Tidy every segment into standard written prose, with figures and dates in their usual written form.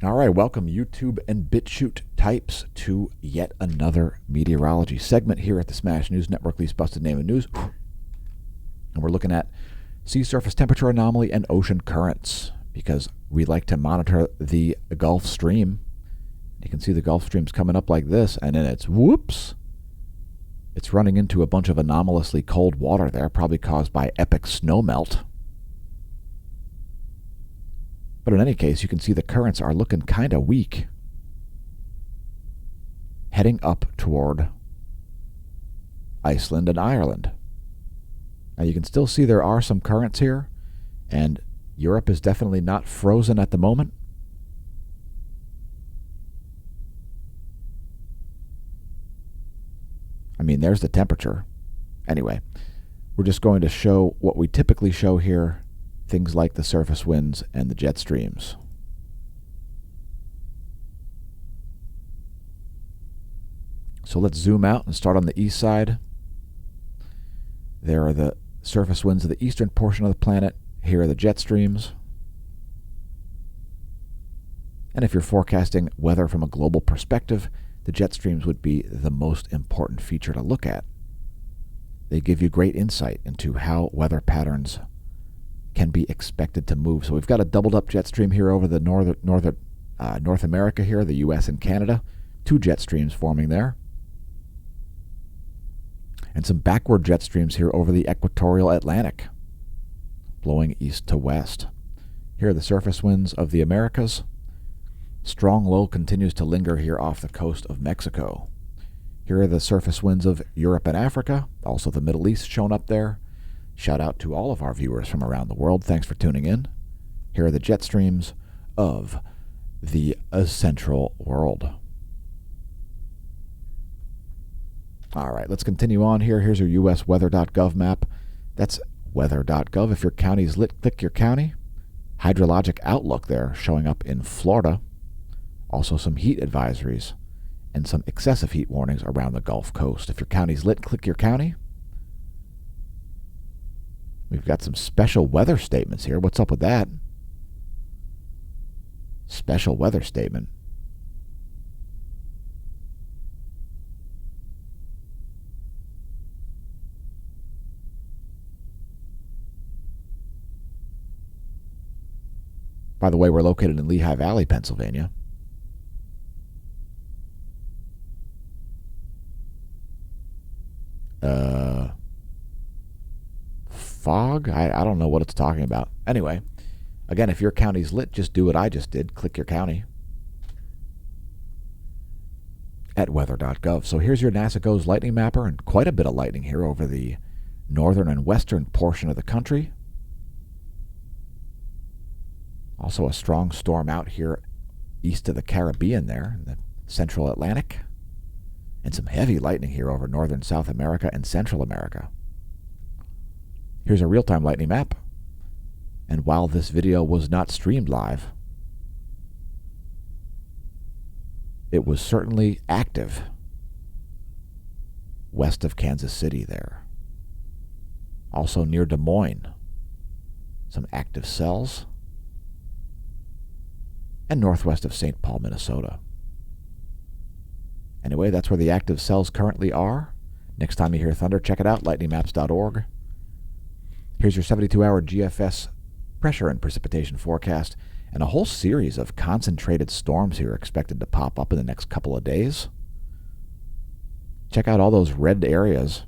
All right, welcome YouTube and BitChute types to yet another meteorology segment here at the Smash News Network, least busted name of news. And we're looking at sea surface temperature anomaly and ocean currents because we like to monitor the Gulf Stream. You can see the Gulf Stream's coming up like this, and then it's whoops. It's running into a bunch of anomalously cold water there, probably caused by epic snowmelt. But in any case, you can see the currents are looking kind of weak, heading up toward Iceland and Ireland. Now you can still see there are some currents here, and Europe is definitely not frozen at the moment. I mean, there's the temperature. Anyway, we're just going to show what we typically show here, things like the surface winds and the jet streams. So let's zoom out and start on the east side. There are the surface winds of the eastern portion of the planet. Here are the jet streams. And if you're forecasting weather from a global perspective, the jet streams would be the most important feature to look at. They give you great insight into how weather patterns can be expected to move. So we've got a doubled up jet stream here over the North America here, the US and Canada. Two jet streams forming there. And some backward jet streams here over the equatorial Atlantic, blowing east to west. Here are the surface winds of the Americas. Strong low continues to linger here off the coast of Mexico. Here are the surface winds of Europe and Africa, also the Middle East shown up there. Shout out to all of our viewers from around the world. Thanks for tuning in. Here are the jet streams of the central world. All right, let's continue on here. Here's your US weather.gov map. That's weather.gov. If your county's lit, click your county. Hydrologic outlook there showing up in Florida. Also some heat advisories and some excessive heat warnings around the Gulf Coast. If your county's lit, click your county. We've got some special weather statements here. What's up with that? Special weather statement. By the way, we're located in Lehigh Valley, Pennsylvania. Fog? I don't know what it's talking about. Anyway, again, if your county's lit, just do what I just did. Click your county at weather.gov. So here's your NASA GOES lightning mapper, and quite a bit of lightning here over the northern and western portion of the country. Also a strong storm out here east of the Caribbean there, in the central Atlantic. And some heavy lightning here over northern South America and Central America. Here's a real-time lightning map. And while this video was not streamed live, it was certainly active west of Kansas City there. Also near Des Moines, some active cells. And northwest of St. Paul, Minnesota. Anyway, that's where the active cells currently are. Next time you hear thunder, check it out, lightningmaps.org. Here's your 72-hour GFS pressure and precipitation forecast, and a whole series of concentrated storms here expected to pop up in the next couple of days. Check out all those red areas.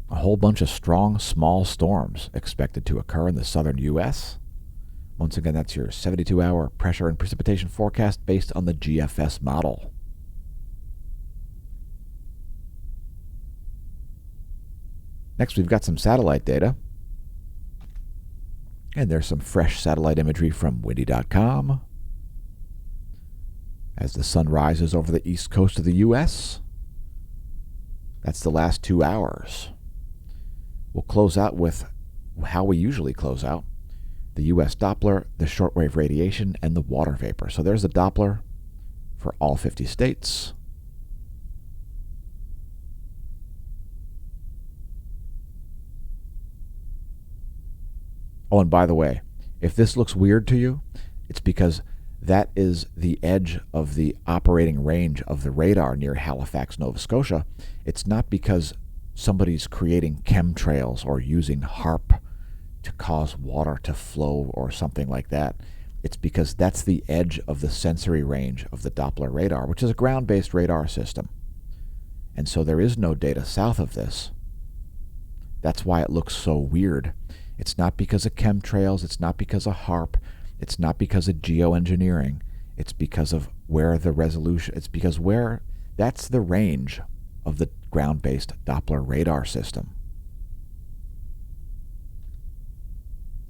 A whole bunch of strong, small storms expected to occur in the southern U.S. Once again, that's your 72-hour pressure and precipitation forecast based on the GFS model. Next, we've got some satellite data. And there's some fresh satellite imagery from windy.com. As the sun rises over the east coast of the U.S., that's the last 2 hours. We'll close out with how we usually close out. The U.S. Doppler, the shortwave radiation, and the water vapor. So there's the Doppler for all 50 states. Oh, and by the way, if this looks weird to you, It's because that is the edge of the operating range of the radar near Halifax, Nova Scotia. It's not because somebody's creating chemtrails or using HARP to cause water to flow or something like that. It's because that's the edge of the sensory range of the Doppler radar, which is a ground-based radar system. And so there is no data south of this. That's why it looks so weird. It's not because of chemtrails, it's not because of HARP, it's not because of geoengineering, it's because of where the resolution, it's because that's the range of the ground-based Doppler radar system.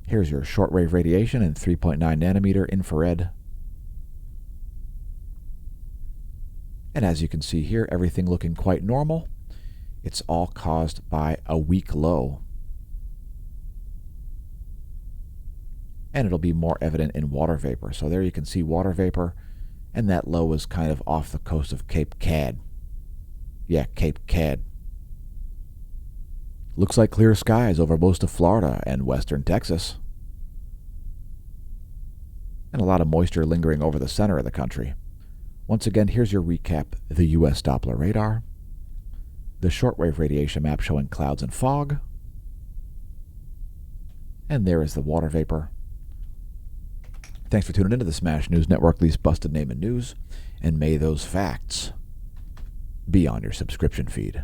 Here's your shortwave radiation in 3.9 nanometer infrared. And as you can see here, everything looking quite normal. It's all caused by a weak low. And it'll be more evident in water vapor. So there you can see water vapor, and that low is kind of off the coast of Cape Cod. Yeah, Cape Cod. Looks like clear skies over most of Florida and western Texas. And a lot of moisture lingering over the center of the country. Once again, here's your recap: the U.S. Doppler radar, the shortwave radiation map showing clouds and fog, and there is the water vapor. Thanks for tuning into the Smash News Network, least busted name in news, and may those facts be on your subscription feed.